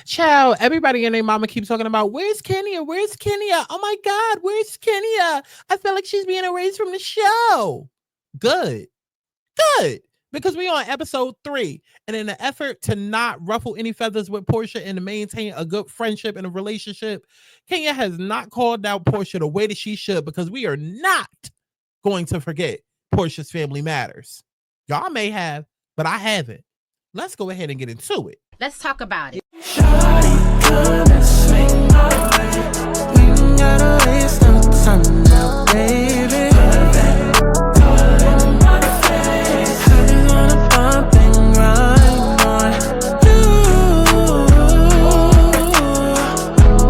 Child, everybody and their mama keeps talking about where's Kenya? Where's Kenya? Oh my God, where's Kenya? I feel like she's being erased from the show. Good. Good. Because we on episode 3. And in an effort to not ruffle any feathers with Porsha and to maintain a good friendship and a relationship, Kenya has not called out Porsha the way that she should, because we are not going to forget Porsha's family matters. Y'all may have, but I haven't. Let's go ahead and get into it. Let's talk about it. Shawty, come and swing my way. We ain't gotta waste no time now, baby. Put that color in my face. I just wanna bump and grind on you.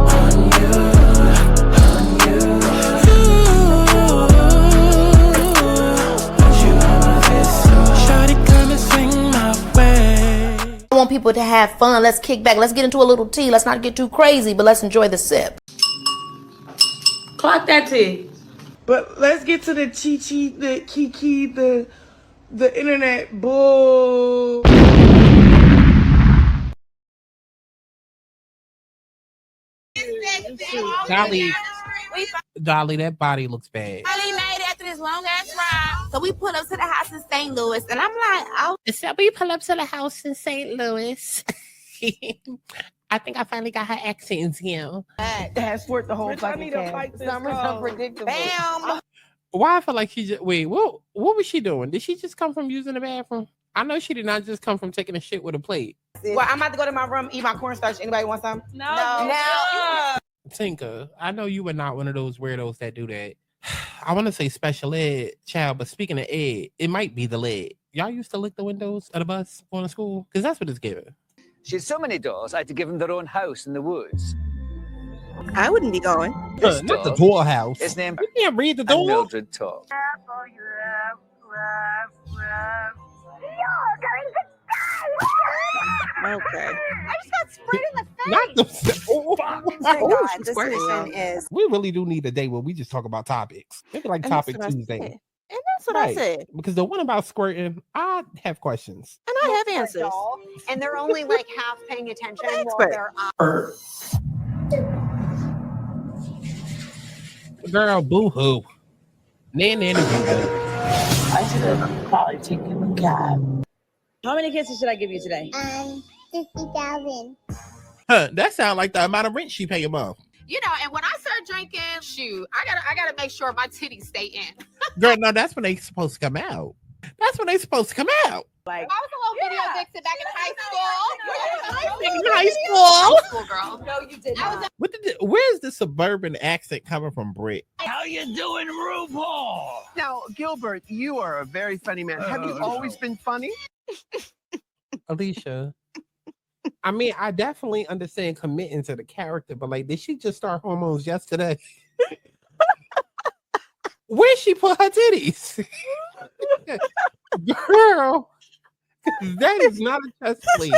On you. Put you on my face. Shawty, come and swing my way. I want people to have fun. Let's kick back. Let's get into a little tea. Let's not get too crazy, but let's enjoy the sip. Clock that tea. But let's get to the chi-chi, the kiki, the internet bull. Dolly, that body looks bad. Finally made it after this long ass ride. So we pull up to the house in St. Louis, and I'm like, oh. So we pull up to the house in St. Louis. I think I finally got her accents, yeah. That's worth the whole fucking cast. Summer's unpredictable. Bam. Why I feel like she just wait, what was she doing? Did she just come from using the bathroom? I know she did not just come from taking a shit with a plate. Well, I'm about to go to my room, eat my cornstarch. Anybody want some? No. Tinker, I know you were not one of those weirdos that do that. I want to say special ed, child, but speaking of ed, it might be the lead. Y'all used to lick the windows of the bus going to school? Because that's what it's giving. She had so many doors, I had to give them their own house in the woods. I wouldn't be going. This Not the dog door house. is named You can't read the and door. Mildred talk. Okay. I just got sprayed in the face. Not the Oh, God, this edition is. We really do need a day where we just talk about topics. Maybe like And that's Topic what I Tuesday. said. And that's what I said. Because the one about squirting, I have questions. And I have answers. And they're only like half paying attention while Expert. they're on. Girl, boo-hoo. Nanny. I should have probably taken the cab. How many kisses should I give you today? 50,000. Huh, that sounds like the amount of rent she pay a month. You know, and when I start drinking, shoot, I gotta make sure my titties stay in. Girl, no, that's when they supposed to come out. That's when they supposed to come out. I was a little video vixen back in high school. In high school. High school, girl. No, you did I was not. Where's the suburban accent coming from, Britt? How you doing, RuPaul? Now, Gilbert, you are a very funny man. Have you always been funny? Alicia. I mean, I definitely understand committing to the character, but like, did she just start hormones yesterday? Where she put her titties? Girl, that is not a chest plate.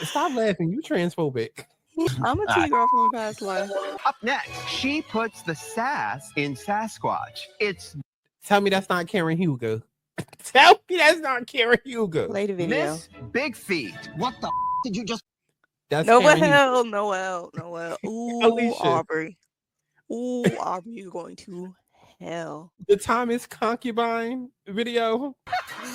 Stop laughing. You transphobic. I'm a T-girl from a past life. Up next, she puts the sass in Sasquatch. It's Tell me that's not Karen Hugo. Tell me that's not Karen Hugo. Play the video. Miss Big Feet. What the did you just? That's Karen Hugo. Noel. Ooh, Alicia. Aubrey. Ooh, Aubrey, you're going to hell. The Thomas Concubine video.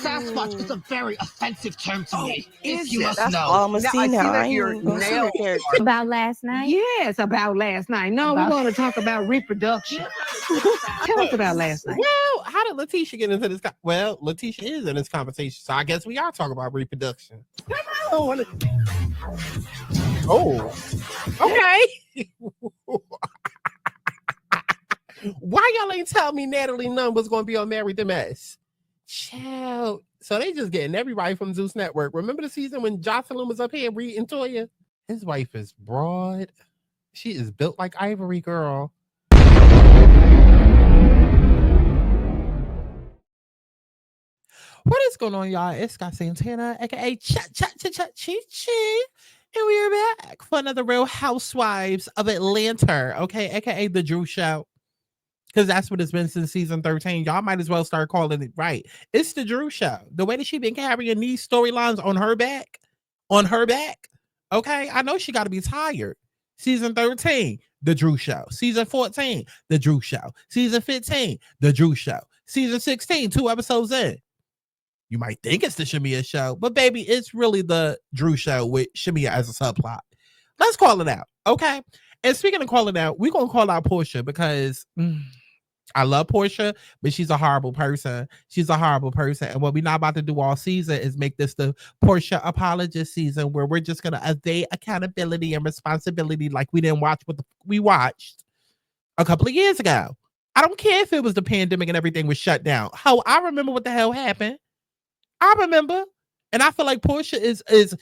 Sasquatch is a very offensive term to me. Is You it? must That's know. all I'm gonna Now, see I see now. that I ain't your even gonna see nail the character. About last night? Yes, about last night. No, we're going to talk about reproduction. Tell us about last night. Well, how did Letitia get into this? Well, Letitia is in this conversation, so I guess we are talking about reproduction. Oh, okay. Why y'all ain't tell me Natalie Nunn was going to be on Married to Mess? Child. So they just getting everybody from Zeus Network. Remember the season when Jocelyn was up here reading Toya? His wife is broad. She is built like Ivory, girl. What is going on, y'all? It's Scott Santana, aka Chi, and we are back for another Real Housewives of Atlanta, okay, aka the Drew Show, because that's what it's been since season 13. Y'all might as well start calling it right. It's the Drew Show. The way that she been carrying these storylines on her back, on her back. Okay, I know she got to be tired. Season 13, The Drew Show. Season 14, The Drew Show. Season 15, The Drew Show. Season 16, 2 episodes in. You might think it's the Shamia show, but baby, it's really the Drew Show with Shamia as a subplot. Let's call it out, okay? And speaking of calling out, we're going to call out Porsha because I love Porsha, but she's a horrible person. She's a horrible person. And what we're not about to do all season is make this the Porsha apologist season where we're just going to evade accountability and responsibility like we didn't watch what we watched a couple of years ago. I don't care if it was the pandemic and everything was shut down. How I remember what the hell happened. I remember. And I feel like Porsha is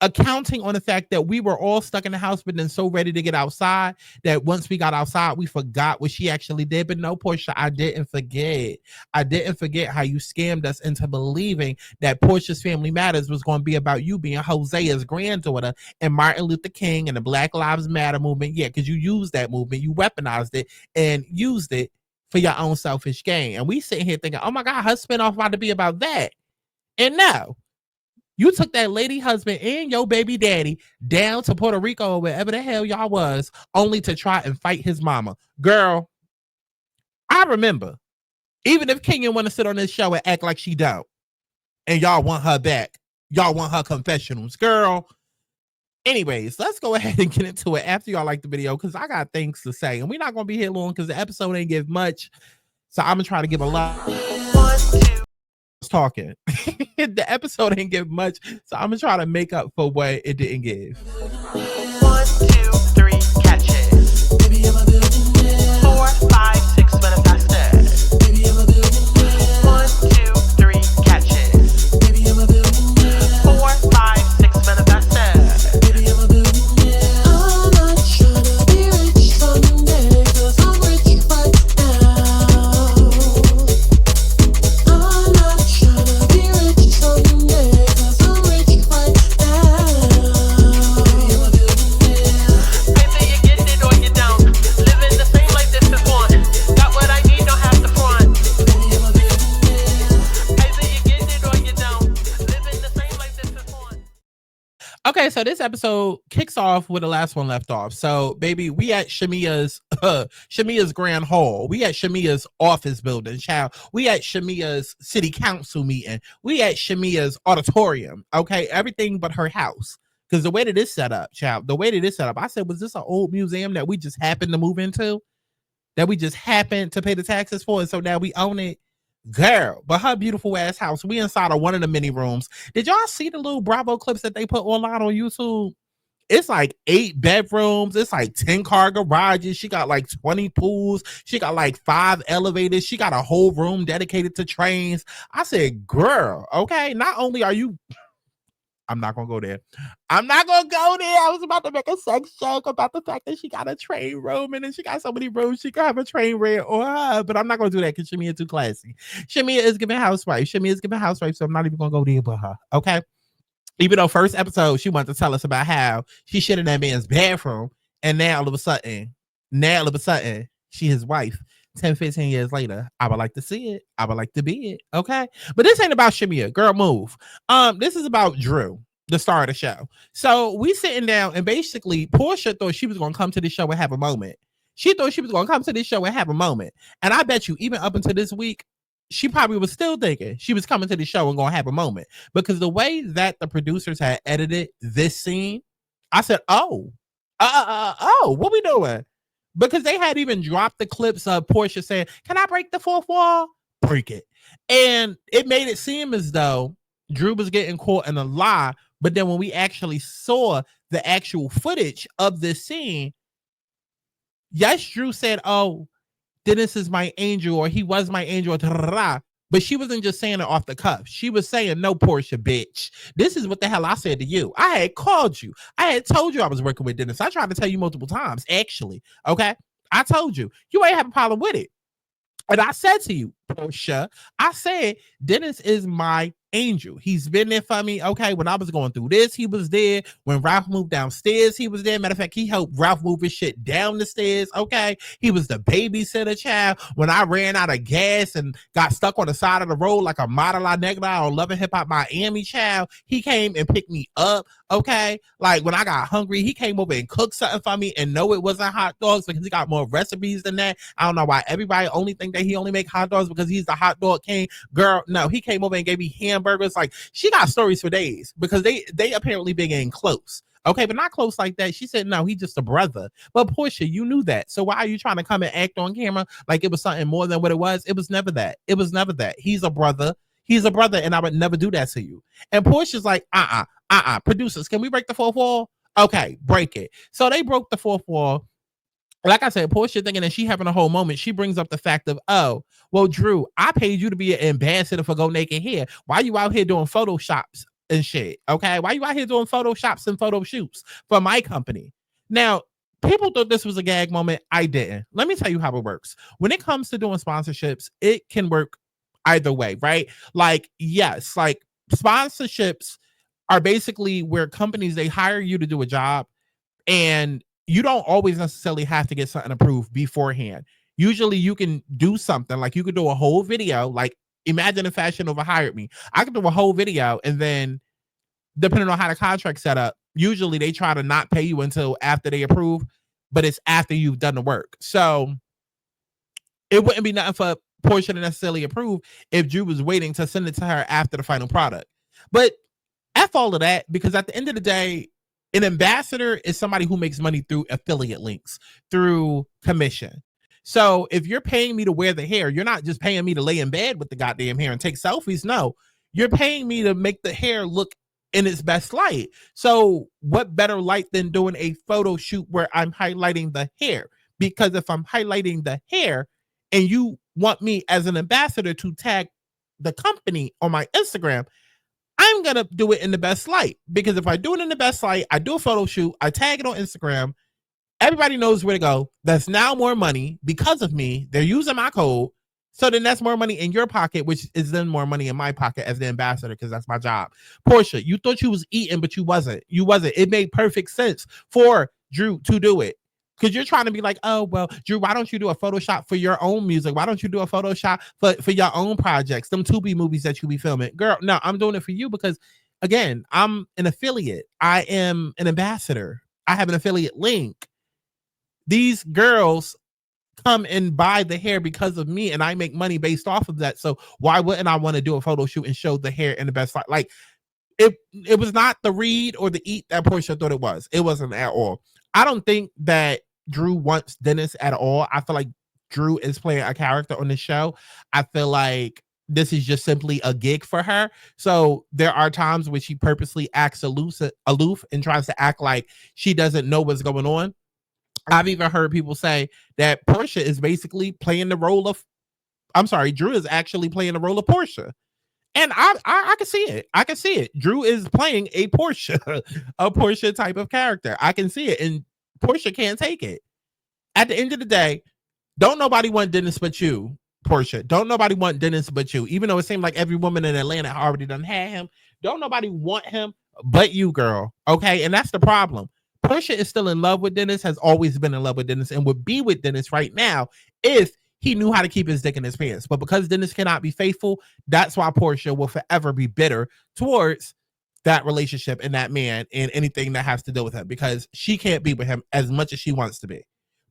accounting on the fact that we were all stuck in the house, but then so ready to get outside that once we got outside, we forgot what she actually did. But no, Porsha, I didn't forget. I didn't forget how you scammed us into believing that Porsha's Family Matters was going to be about you being Hosea's granddaughter and Martin Luther King and the Black Lives Matter movement. Yeah, because you used that movement, you weaponized it and used it for your own selfish gain. And we sitting here thinking, oh my God, her spinoff about to be about that. And no. You took that lady husband and your baby daddy down to Puerto Rico or wherever the hell y'all was, only to try and fight his mama. Girl, I remember. Even if Kenyon want to sit on this show and act like she don't, and y'all want her back, y'all want her confessionals, girl. Anyways, let's go ahead and get into it after y'all like the video because I got things to say. And we're not going to be here long because the episode ain't give much. So I'm going to try to give a lot. Talking. The episode didn't give much, so I'm gonna try to make up for what it didn't give. 1, 2, 3, catches. 4, 5, 6 manifested. 1, 2, 3, catches. 4, 5, 6 manifested. I'm not trying to be rich someday, 'cause I'm rich right now. I'm not trying to be rich someday, 'cause I'm rich right now. Either you get it or you don't. Living the same life this is one. Got what I need, don't have to front. Either you get it or you don't. Living the same life this is one. Okay, so this episode kicks off where the last one left off. So, baby, we at Shamia's Grand Hall. We at Shamia's office building, child. We at Shamia's city council meeting. We at Shamia's auditorium. Okay, everything but her house. Because the way that it's set up, child, the way that it's set up, I said, was this an old museum that we just happened to move into? That we just happened to pay the taxes for? And so now we own it? Girl, but her beautiful ass house. We inside of one of the mini rooms. Did y'all see the little Bravo clips that they put online on YouTube? It's like 8 bedrooms. It's like 10 car garages. She got like 20 pools. She got like 5 elevators. She got a whole room dedicated to trains. I said, girl, okay, not only are you... I'm not going to go there. I'm not going to go there. I was about to make a sex joke about the fact that she got a train room and then she got so many rooms she could have a train ran on her. But I'm not going to do that because Shamia is too classy. Shamia is giving housewife. Shamia is giving housewife, so I'm not even going to go there with her. Okay? Even though first episode, she wanted to tell us about how she shit in that man's bathroom. And now all of a sudden, she his wife. 10, 15 years later, I would like to see it. I would like to be it. Okay. But this ain't about Shamia. Girl, move. This is about Drew, the star of the show. So we sitting down and basically Porsha thought she was going to come to the show and have a moment. She thought she was going to come to this show and have a moment. And I bet you even up until this week, she probably was still thinking she was coming to the show and going to have a moment. Because the way that the producers had edited this scene, I said, what we doing? Because they had even dropped the clips of Porsha saying, can I break the fourth wall? Break it. And it made it seem as though Drew was getting caught in a lie. But then when we actually saw the actual footage of this scene, yes, Drew said, oh, Dennis is my angel, or he was my angel, but she wasn't just saying it off the cuff. She was saying, no, Porsha, bitch. This is what the hell I said to you. I had called you. I had told you I was working with Dennis. I tried to tell you multiple times, actually. Okay? I told you. You ain't have a problem with it. And I said to you, Porsha. I said, Dennis is my angel. He's been there for me. Okay, when I was going through this, he was there. When Ralph moved downstairs, he was there. Matter of fact, he helped Ralph move his shit down the stairs. Okay, he was the babysitter child. When I ran out of gas and got stuck on the side of the road like a model negra on Love and Hip Hop Miami child, he came and picked me up. Okay, like when I got hungry, he came over and cooked something for me, and no, it wasn't hot dogs because he got more recipes than that. I don't know why everybody only think that he only make hot dogs because he's the hot dog king. Girl, no, he came over and gave me hamburgers. Like, she got stories for days because they apparently been getting close. Okay, but not close like that. She said, no, he's just a brother. But Porsha, you knew that. So why are you trying to come and act on camera like it was something more than what it was? It was never that. It was never that. He's a brother. He's a brother, and I would never do that to you. And Portia's like, producers, can we break the fourth wall? Okay, break it. So they broke the fourth wall. Like I said, Porsha thinking that she having a whole moment. She brings up the fact of, oh, well, Drew, I paid you to be an ambassador for Go Naked Hair. Why you out here doing photoshops and shit? Okay, why you out here doing photoshops and photo shoots for my company? Now, people thought this was a gag moment. I didn't. Let me tell you how it works. When it comes to doing sponsorships, it can work either way, right? Like, yes, like sponsorships are basically where companies, they hire you to do a job, and you don't always necessarily have to get something approved beforehand. Usually you can do something like you could do a whole video, like imagine if Fashion Nova hired me. I could do a whole video, and then depending on how the contract set up, usually they try to not pay you until after they approve, but it's after you've done the work. So it wouldn't be nothing for Porsha to necessarily approve if Drew was waiting to send it to her after the final product. But F all of that, because at the end of the day, an ambassador is somebody who makes money through affiliate links, through commission. So if you're paying me to wear the hair, you're not just paying me to lay in bed with the goddamn hair and take selfies. No, you're paying me to make the hair look in its best light. So what better light than doing a photo shoot where I'm highlighting the hair? Because if I'm highlighting the hair and you want me as an ambassador to tag the company on my Instagram, I'm going to do it in the best light, because if I do it in the best light, I do a photo shoot, I tag it on Instagram, everybody knows where to go. That's now more money because of me. They're using my code. So then that's more money in your pocket, which is then more money in my pocket as the ambassador, because that's my job. Porsha, you thought you was eating, but you wasn't. You wasn't. It made perfect sense for Drew to do it. Because you're trying to be like, oh, well, Drew, why don't you do a Photoshop for your own music? Why don't you do a Photoshop for your own projects, them 2B movies that you be filming? Girl, no, I'm doing it for you because, again, I'm an affiliate. I am an ambassador. I have an affiliate link. These girls come and buy the hair because of me, and I make money based off of that. So why wouldn't I want to do a photo shoot and show the hair in the best light? Like, it was not the read or the eat that Porsha thought it was. It wasn't at all. I don't think that Drew wants Dennis at all. I feel like Drew is playing a character on the show. I feel like this is just simply a gig for her. So there are times when she purposely acts aloof and tries to act like she doesn't know what's going on. I've even heard people say that Porsha is basically playing the role of, Drew is actually playing the role of Porsha. And I can see it. I can see it. Drew is playing a Porsha type of character. I can see it. And Porsha can't take it. At the end of the day, don't nobody want Dennis but you, Porsha. Don't nobody want Dennis but you. Even though it seemed like every woman in Atlanta already done had him. Don't nobody want him but you, girl. Okay? And that's the problem. Porsha is still in love with Dennis, has always been in love with Dennis, and would be with Dennis right now if he knew how to keep his dick in his pants. But because Dennis cannot be faithful, that's why Porsha will forever be bitter towards that relationship and that man and anything that has to do with him, because she can't be with him as much as she wants to be.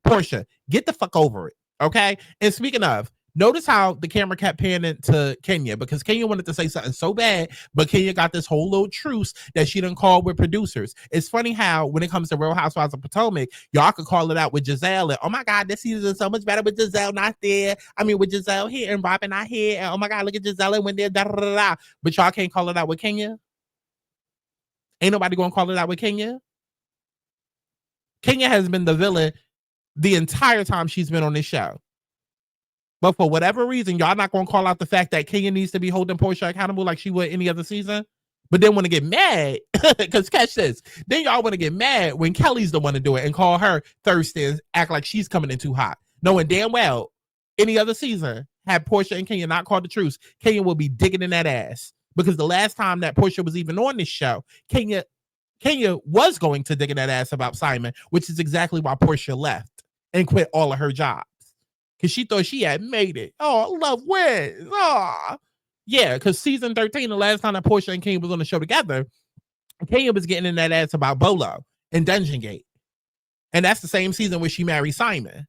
Porsha, get the fuck over it, okay? And speaking of, notice how the camera kept panning to Kenya, because Kenya wanted to say something so bad, but Kenya got this whole little truce that she done called with producers. It's funny how when it comes to Real Housewives of Potomac, y'all could call it out with Giselle and, oh my God, this season is so much better with Giselle not there. I mean, with Giselle here and Robin not here. And oh my God, look at Giselle and when they're da da da da. But y'all can't call it out with Kenya? Ain't nobody gonna call it out with Kenya? Kenya has been the villain the entire time she's been on this show. But for whatever reason, y'all not going to call out the fact that Kenya needs to be holding Porsha accountable like she would any other season. But then want to get mad, because catch this, then y'all want to get mad when Kelly's the one to do it and call her thirsty and act like she's coming in too hot. Knowing damn well any other season, had Porsha and Kenya not called the truce, Kenya will be digging in that ass. Because the last time that Porsha was even on this show, Kenya was going to dig in that ass about Simon, which is exactly why Porsha left and quit all of her jobs. Because she thought she had made it. Oh, love wins. Oh. Yeah, because season 13, the last time that Porsha and Kenya was on the show together, Kenya was getting in that ass about Bolo and Dungeon Gate. And that's the same season where she married Simon.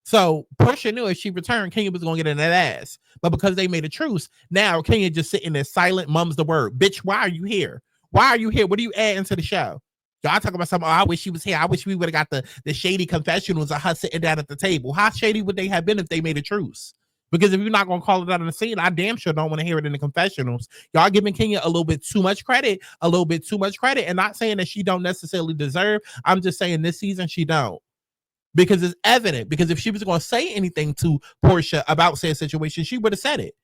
So Porsha knew if she returned, Kenya was going to get in that ass. But because they made a truce, now Kenya just sitting there silent, mum's the word. Bitch, why are you here? Why are you here? What are you adding to the show? Y'all talking about something, oh, I wish she was here. I wish we would have got the shady confessionals of her sitting down at the table. How shady would they have been if they made a truce? Because if you're not going to call it out on the scene, I damn sure don't want to hear it in the confessionals. Y'all giving Kenya a little bit too much credit, and not saying that she don't necessarily deserve. I'm just saying this season she don't. Because it's evident. Because if she was going to say anything to Porsha about said situation, she would have said it.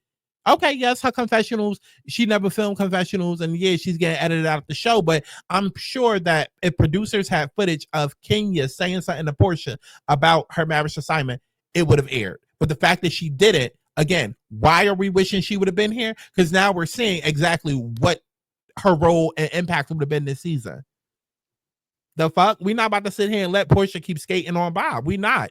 Okay, yes, her confessionals, she never filmed confessionals, and yeah, she's getting edited out of the show, but I'm sure that if producers had footage of Kenya saying something to Porsha about her marriage to Simon, it would have aired. But the fact that she didn't, again, why are we wishing she would have been here? Because now we're seeing exactly what her role and impact would have been this season. The fuck? We're not about to sit here and let Porsha keep skating on by. We not.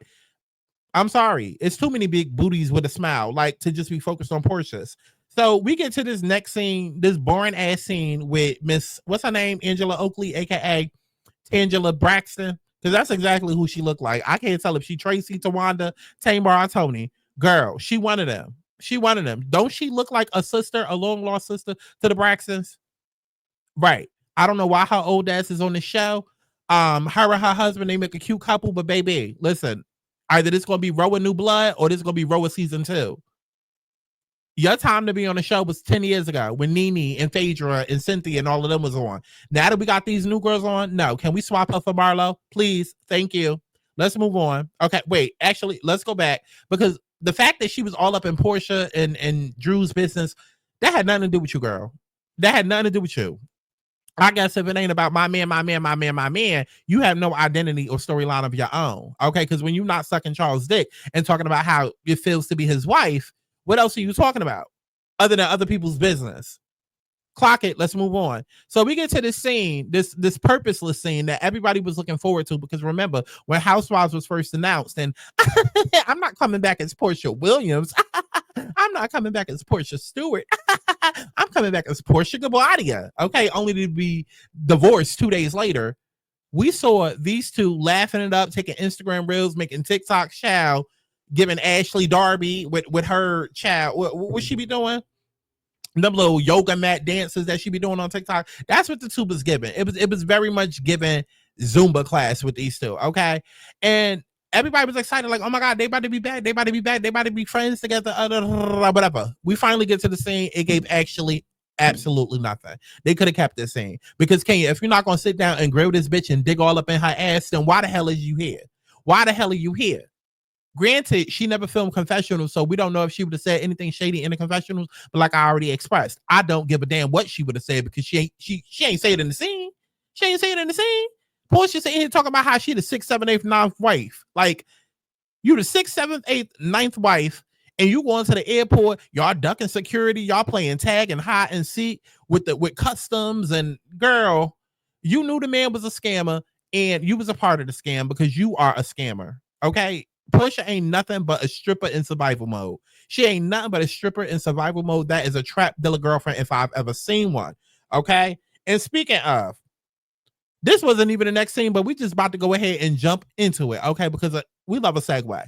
I'm sorry. It's too many big booties with a smile, like to just be focused on Porsches. So we get to this next scene, this boring ass scene with Miss, what's her name? Angela Oakley, aka Angela Braxton. Because that's exactly who she looked like. I can't tell if she Tracy, Tawanda, Tamar, or Tony. Girl, she one of them. She one of them. Don't she look like a sister, a long lost sister to the Braxtons? Right. I don't know why her old ass is on the show. Her and her husband, they make a cute couple, but baby, listen, either this going to be RHOA New Blood or this is going to be RHOA Season 2. Your time to be on the show was 10 years ago when Nene and Phaedra and Cynthia and all of them was on. Now that we got these new girls on, no. Can we swap her for Marlo? Please. Thank you. Let's move on. Okay, wait. Actually, let's go back. Because the fact that she was all up in Porsha and Drew's business, that had nothing to do with you, girl. That had nothing to do with you. I guess if it ain't about my man, you have no identity or storyline of your own. Okay, because when you're not sucking Charles' dick and talking about how it feels to be his wife, what else are you talking about other than other people's business? Clock it. Let's move on. So we get to this scene, this purposeless scene that everybody was looking forward to, because remember when Housewives was first announced, and I'm not coming back as Porsha Williams. I'm not coming back as Porsha Stewart. I'm coming back as Porsha Gabadia. Okay, only to be divorced 2 days later. We saw these two laughing it up, taking Instagram reels, making TikTok child, giving Ashley Darby with her child. What she be doing? Them little yoga mat dances that she be doing on TikTok. That's what the tube was giving. It was very much giving Zumba class with these two. Okay, and everybody was excited, like, oh my God, they about to be back. They about to be back. They about to be friends together. Whatever. We finally get to the scene. It gave actually absolutely nothing. They could have kept this scene because Kenya, if you're not gonna sit down and grill this bitch and dig all up in her ass, then why the hell is you here? Why the hell are you here? Granted, she never filmed confessionals, so we don't know if she would have said anything shady in the confessionals. But like I already expressed, I don't give a damn what she would have said because she ain't say it in the scene. She ain't say it in the scene. Porsha sitting here talking about how she the 6th, 7th, 8th, 9th wife. Like, you the 6th, 7th, 8th, 9th wife, and you going to the airport, y'all ducking security, y'all playing tag and hide and seek with customs, and girl, you knew the man was a scammer and you was a part of the scam because you are a scammer. Okay. Porsha ain't nothing but a stripper in survival mode. She ain't nothing but a stripper in survival mode. That is a trap dealer girlfriend if I've ever seen one. Okay. And speaking of, this wasn't even the next scene, but we just about to go ahead and jump into it. Okay. Because we love a segue.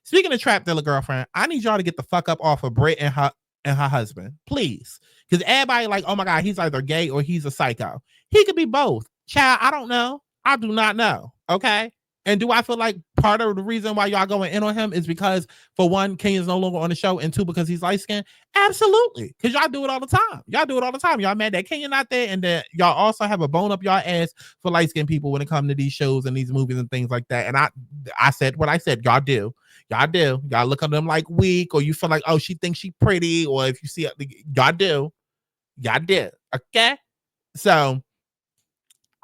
Speaking of trap dealer girlfriend, I need y'all to get the fuck up off of Britt and her husband, please. Because everybody like, oh my God, he's either gay or he's a psycho. He could be both. Child, I don't know. I do not know. Okay. And do I feel like part of the reason why y'all going in on him is because, for one, Kenya's no longer on the show, and two, because he's light-skinned? Absolutely. Because y'all do it all the time. Y'all do it all the time. Y'all mad that Kenya not there, and that y'all also have a bone up y'all ass for light-skinned people when it comes to these shows and these movies and things like that. And I said what I said. Y'all do. Y'all do. Y'all look at them like weak, or you feel like, oh, she thinks she pretty, or if you see it, y'all do. Y'all do. Okay? So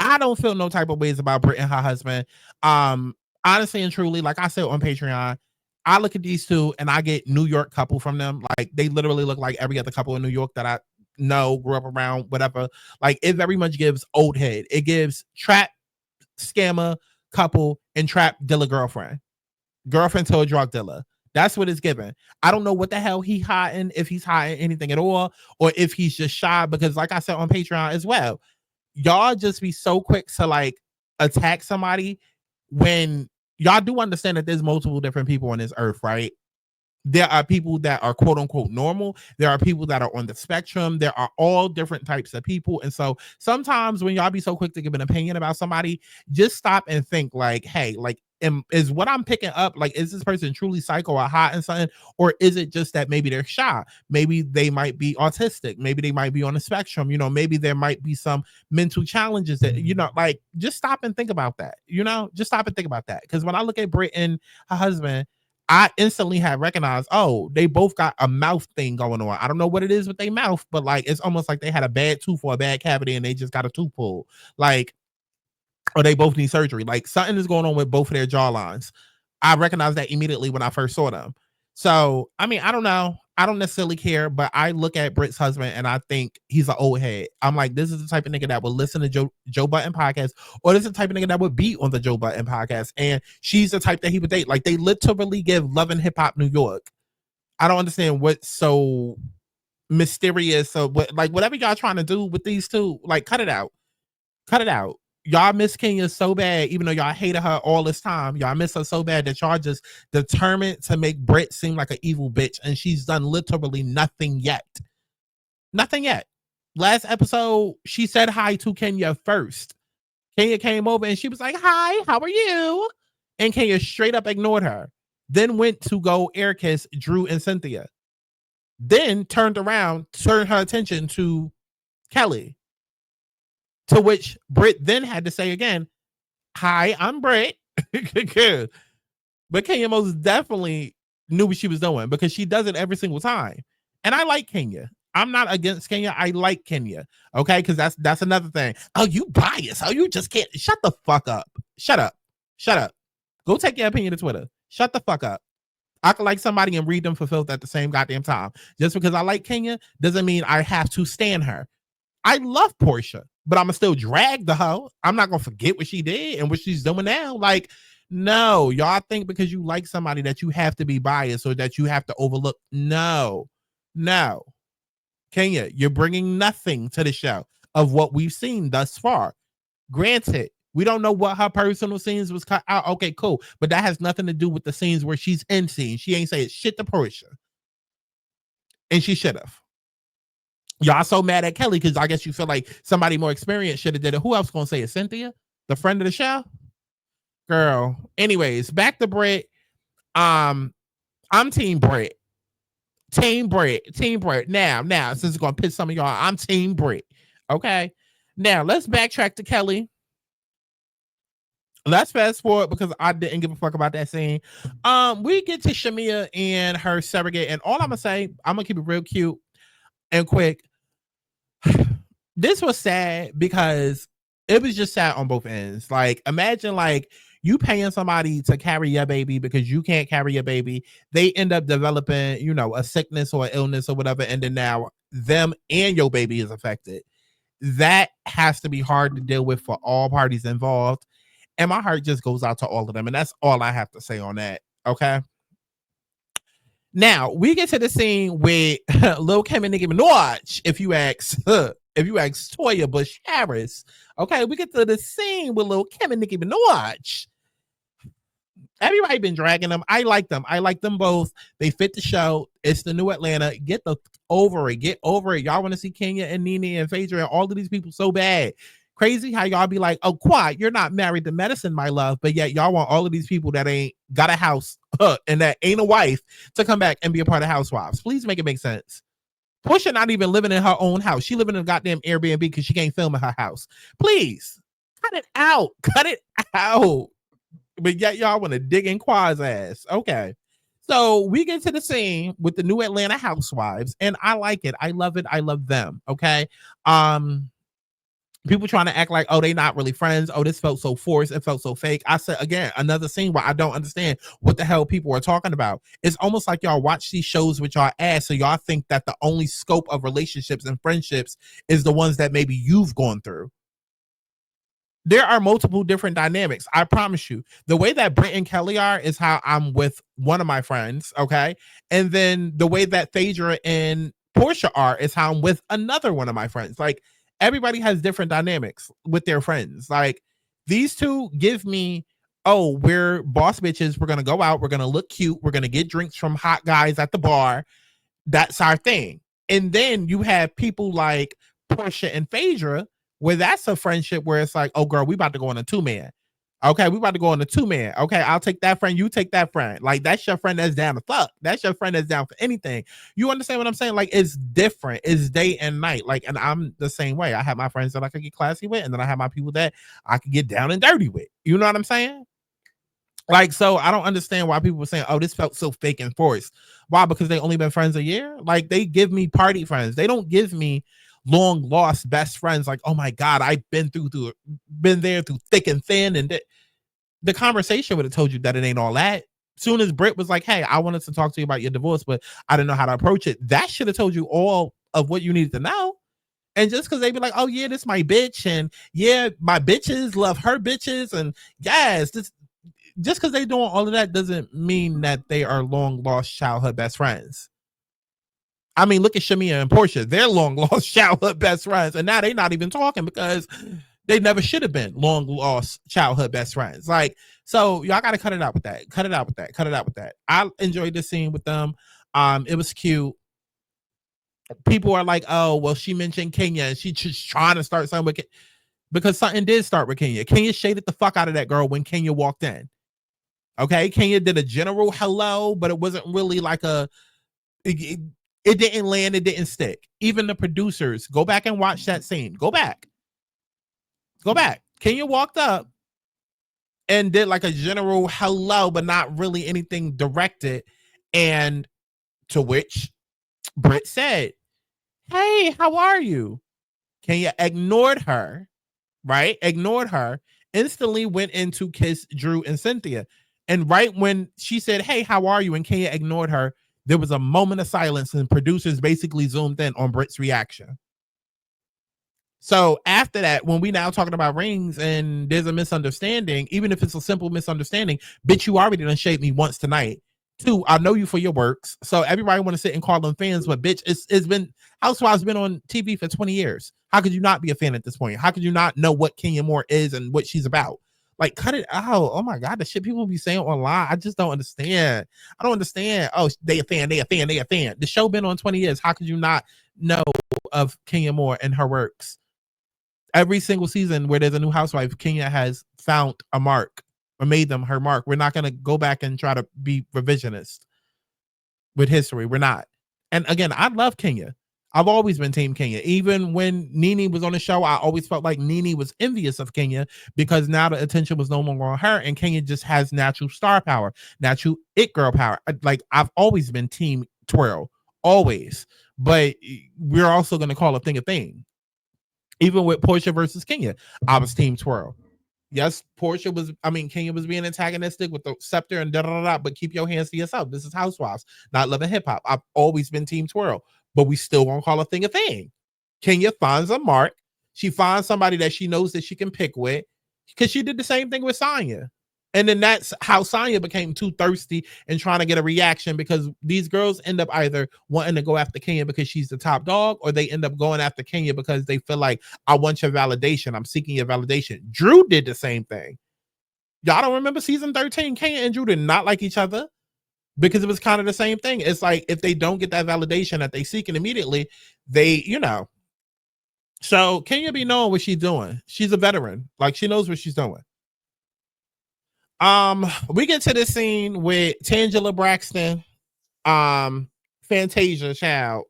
I don't feel no type of ways about Britt and her husband. Honestly and truly, like I said on Patreon, I look at these two and I get New York couple from them. Like they literally look like every other couple in New York that I know, grew up around, whatever. Like it very much gives old head. It gives trap scammer couple and trap dealer girlfriend to a drug dealer. That's what it's given. I don't know what the hell he hiding, if he's hiding anything at all, or if he's just shy, because like I said on Patreon as well, y'all just be so quick to like attack somebody when y'all do understand that there's multiple different people on this earth, right? There are people that are quote unquote normal. There are people that are on the spectrum. There are all different types of people. And so sometimes when y'all be so quick to give an opinion about somebody, just stop and think like, hey, like, is what I'm picking up, like, is this person truly psycho or hot and something? Or is it just that maybe they're shy? Maybe they might be autistic. Maybe they might be on the spectrum. You know, maybe there might be some mental challenges that, you know, like, just stop and think about that. You know, just stop and think about that. Because when I look at Britt and her husband, I instantly have recognized, oh, they both got a mouth thing going on. I don't know what it is with their mouth, but like, it's almost like they had a bad tooth or a bad cavity and they just got a tooth pulled. Like, or they both need surgery. Like something is going on with both of their jawlines. I recognized that immediately when I first saw them. So, I mean, I don't know. I don't necessarily care, but I look at Britt's husband and I think he's an old head. I'm like, this is the type of nigga that would listen to Joe Budden podcast, or this is the type of nigga that would be on the Joe Budden podcast. And she's the type that he would date. Like they literally give Love and Hip Hop New York. I don't understand what's so mysterious. So what, like whatever y'all trying to do with these two, like cut it out. Cut it out. Y'all miss Kenya so bad, even though y'all hated her all this time. Y'all miss her so bad that y'all just determined to make Britt seem like an evil bitch, and she's done literally nothing yet. Nothing yet. Last episode, she said hi to Kenya first. Kenya came over and she was like, hi, how are you? And Kenya straight up ignored her. Then went to go air kiss Drew and Cynthia. Then turned around, turned her attention to Kelly. To which Britt then had to say again, hi, I'm Britt. But Kenya most definitely knew what she was doing because she does it every single time. And I like Kenya. I'm not against Kenya. I like Kenya. Okay, because that's another thing. Oh, you biased. Oh, you just can't. Shut the fuck up. Shut up. Shut up. Go take your opinion to Twitter. Shut the fuck up. I can like somebody and read them for filth at the same goddamn time. Just because I like Kenya doesn't mean I have to stand her. I love Porsha, but I'm going to still drag the hoe. I'm not going to forget what she did and what she's doing now. Like, no, y'all think because you like somebody that you have to be biased or that you have to overlook. No. Kenya, you're bringing nothing to the show of what we've seen thus far. Granted, we don't know what her personal scenes was cut out. Okay, cool. But that has nothing to do with the scenes where she's in scene. She ain't saying shit to Porsha. And she should have. Y'all so mad at Kelly because I guess you feel like somebody more experienced should have did it. Who else gonna say it? Cynthia, the friend of the show? Girl. Anyways, back to Britt. I'm Team Britt. Team Britt. Now, since it's gonna piss some of y'all, I'm Team Britt. Okay. Now let's backtrack to Kelly. Let's fast forward because I didn't give a fuck about that scene. We get to Shamia and her surrogate, and all I'm gonna say, I'm gonna keep it real cute and quick. This was sad because it was just sad on both ends. Like, imagine like you paying somebody to carry your baby because you can't carry your baby. They end up developing, you know, a sickness or illness or whatever, and then now them and your baby is affected. That has to be hard to deal with for all parties involved. And my heart just goes out to all of them. And that's all I have to say on that. Okay. Now we get to the scene with Lil Kim and Nicki Minaj. If you ask Toya Bush Harris, okay, we get to the scene with Lil Kim and Nicki Minaj. Everybody been dragging them. I like them. I like them both. They fit the show. It's the new Atlanta. Get over it. Y'all want to see Kenya and Nene and Phaedra and all of these people so bad. Crazy how y'all be like, oh, quiet, you're not married to medicine, my love. But yet y'all want all of these people that ain't got a house and that ain't a wife to come back and be a part of Housewives. Please make it make sense. Porsha not even living in her own house. She living in a goddamn Airbnb because she can't film in her house. Please, cut it out. But yet y'all want to dig in Quad's ass. Okay. So we get to the scene with the new Atlanta Housewives, and I like it. I love it. I love them. Okay. People trying to act like, oh, they not really friends. Oh, this felt so forced. It felt so fake. I said, again, another scene where I don't understand what the hell people are talking about. It's almost like y'all watch these shows with y'all ass, so y'all think that the only scope of relationships and friendships is the ones that maybe you've gone through. There are multiple different dynamics. I promise you. The way that Britt and Kelly are is how I'm with one of my friends, okay? And then the way that Phaedra and Porsha are is how I'm with another one of my friends. Like, everybody has different dynamics with their friends. Like, these two give me, oh, we're boss bitches. We're going to go out. We're going to look cute. We're going to get drinks from hot guys at the bar. That's our thing. And then you have people like Porsha and Phaedra, where that's a friendship where it's like, oh, girl, we about to go on a 2-man. Okay, we about to go on a 2-man. Okay, I'll take that friend. You take that friend. Like, that's your friend that's down to fuck. That's your friend that's down for anything. You understand what I'm saying? Like, it's different. It's day and night. Like, and I'm the same way. I have my friends that I could get classy with, and then I have my people that I could get down and dirty with. You know what I'm saying? Like, so I don't understand why people were saying, oh, this felt so fake and forced. Why? Because they only been friends a year? Like, they give me party friends. They don't give me long lost best friends. Like, oh my God, I've been there through thick and thin. And the conversation would have told you that it ain't all that. Soon as Britt was like, hey, I wanted to talk to you about your divorce, but I didn't know how to approach it. That should have told you all of what you needed to know. And just because they be like, oh yeah, this my bitch. And yeah, my bitches love her bitches. And yes, this, just because they doing all of that doesn't mean that they are long lost childhood best friends. I mean, look at Shamia and Porsha. They're long lost childhood best friends. And now they're not even talking because they never should have been long lost childhood best friends. Like, so y'all got to cut it out with that. Cut it out with that. Cut it out with that. I enjoyed this scene with them. It was cute. People are like, oh, well, she mentioned Kenya and she's just trying to start something with because something did start with Kenya. Kenya shaded the fuck out of that girl when Kenya walked in. Okay, Kenya did a general hello, but it wasn't really like a. It didn't land. It didn't stick. Even the producers, go back and watch that scene. Go back. Kenya walked up and did like a general hello, but not really anything directed. And to which Britt said, hey, how are you? Kenya ignored her, right? Ignored her, instantly went in to kiss Drew and Cynthia. And right when she said, hey, how are you? And Kenya ignored her, there was a moment of silence and producers basically zoomed in on Britt's reaction. So after that, when we now talking about rings and there's a misunderstanding, even if it's a simple misunderstanding, bitch, you already done shaped me once tonight. 2, I know you for your works. So everybody want to sit and call them fans, but bitch, it's been Housewives been on TV for 20 years. How could you not be a fan at this point? How could you not know what Kenya Moore is and what she's about? Like, cut it out. Oh my God, the shit people be saying online, I just don't understand. I don't understand. Oh, they a fan. The show been on 20 years. How could you not know of Kenya Moore and her works? Every single season where there's a new housewife, Kenya has found a mark or made them her mark. We're not going to go back and try to be revisionist with history. We're not. And again, I love Kenya. I've always been team Kenya. Even when Nene was on the show, I always felt like Nene was envious of Kenya because now the attention was no longer on her, and Kenya just has natural star power, natural it girl power. Like, I've always been team Twirl, always. But we're also going to call a thing. Even with Porsha versus Kenya, I was team Twirl. Yes, Kenya was being antagonistic with the scepter and da-da-da-da, but keep your hands to yourself. This is Housewives, not Love and Hip Hop. I've always been team Twirl, but we still won't call a thing. Kenya finds a mark. She finds somebody that she knows that she can pick with, because she did the same thing with Sanya. And then that's how Sanya became too thirsty and trying to get a reaction, because these girls end up either wanting to go after Kenya because she's the top dog, or they end up going after Kenya because they feel like, I want your validation. I'm seeking your validation. Drew did the same thing. Y'all don't remember season 13? Kenya and Drew did not like each other because it was kind of the same thing. It's like, if they don't get that validation that they seek, and immediately they, So Kenya be knowing what she's doing. She's a veteran. Like, she knows what she's doing. We get to the scene with Tangela Braxton, Fantasia Child,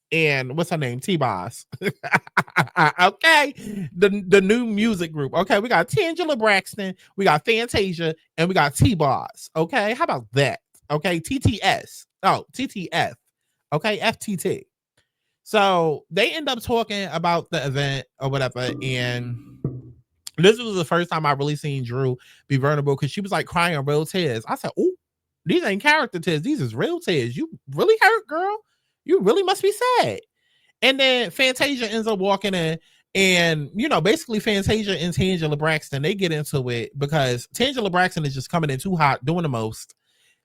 and what's her name? T-Boss. Okay. The new music group. Okay, we got Tangela Braxton, we got Fantasia, and we got T-Boss. Okay, how about that? Okay, TTS. Oh, TTF. Okay, FTT. So they end up talking about the event or whatever. And this was the first time I really seen Drew be vulnerable because she was like crying real tears. I said, "Oh, these ain't character tears. These is real tears. You really hurt, girl. You really must be sad." And then Fantasia ends up walking in, and basically Fantasia and Tangela Braxton, they get into it because Tangela Braxton is just coming in too hot, doing the most.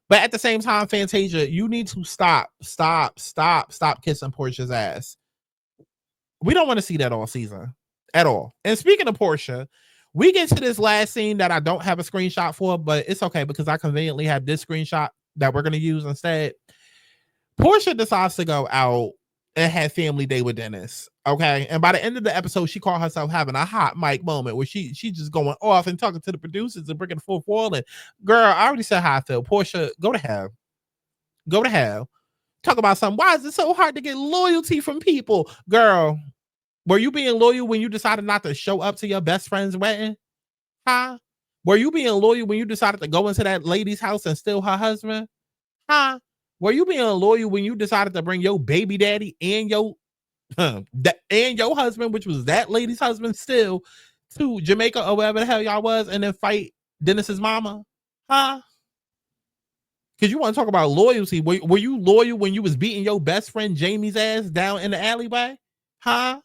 But at the same time, Fantasia, you need to stop kissing Portia's ass. We don't want to see that all season at all. And speaking of Porsha, we get to this last scene that I don't have a screenshot for, but it's okay because I conveniently have this screenshot that we're going to use instead. Porsha decides to go out and have family day with Dennis. Okay. And by the end of the episode, she called herself having a hot mic moment where she just going off and talking to the producers and breaking the fourth wall. And girl, I already said how I feel. Porsha, go to hell. Go to hell. Talk about something. Why is it so hard to get loyalty from people? Girl, were you being loyal when you decided not to show up to your best friend's wedding? Huh? Were you being loyal when you decided to go into that lady's house and steal her husband? Huh? Were you being loyal when you decided to bring your baby daddy and your husband, which was that lady's husband, still to Jamaica or wherever the hell y'all was, and then fight Dennis's mama? Huh? Because you want to talk about loyalty. Were you loyal when you was beating your best friend Jamie's ass down in the alleyway? Huh?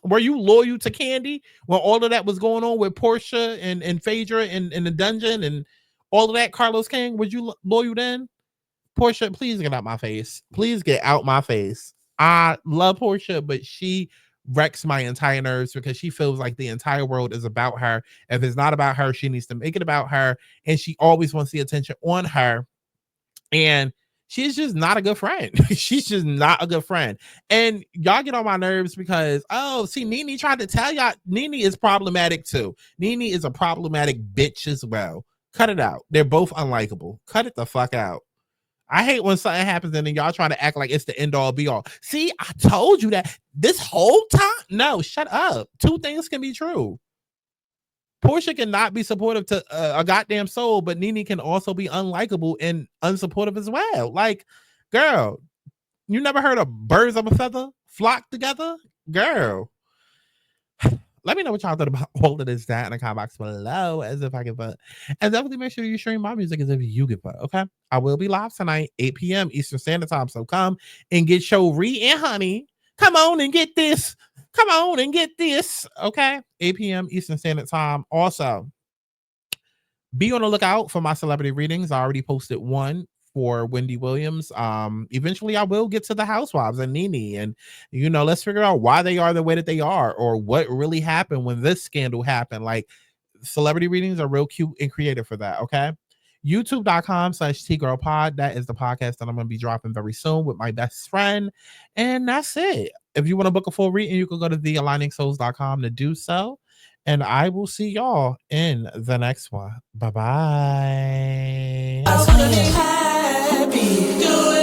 Were you loyal to Candy when all of that was going on with Porsha and Phaedra in the dungeon and all of that? Carlos King, was you loyal then? Porsha, please get out my face. Please get out my face. I love Porsha, but she wrecks my entire nerves because she feels like the entire world is about her. If it's not about her, she needs to make it about her. And she always wants the attention on her. And she's just not a good friend. She's just not a good friend. And y'all get on my nerves because, see, Nene tried to tell y'all, Nene is problematic too. Nene is a problematic bitch as well. Cut it out. They're both unlikable. Cut it the fuck out. I hate when something happens and then y'all trying to act like it's the end all be all. See, I told you that this whole time. No, shut up. Two things can be true. Porsha cannot be supportive to a goddamn soul, but Nene can also be unlikable and unsupportive as well. Like, girl, you never heard of birds of a feather flock together? Girl. Let me know what y'all thought about all of this, that in the comment box below, as if I give a. And definitely make sure you stream my music as if you give a. Okay, I will be live tonight, 8 p.m. Eastern Standard Time. So come and get your Ree and Honey. Come on and get this. Come on and get this. Okay, 8 p.m. Eastern Standard Time. Also, be on the lookout for my celebrity readings. I already posted one for Wendy Williams. Eventually I will get to the Housewives and Nene, and let's figure out why they are the way that they are, or what really happened when this scandal happened. Like, celebrity readings are real cute and creative for that. Okay, youtube.com/tgirlpod. That is the podcast that I'm going to be dropping very soon with my best friend, and that's it. If you want to book a full reading, you can go to thealigningsouls.com to do so. And I will see y'all in the next one. Bye-bye. I wanna be happy. Do it.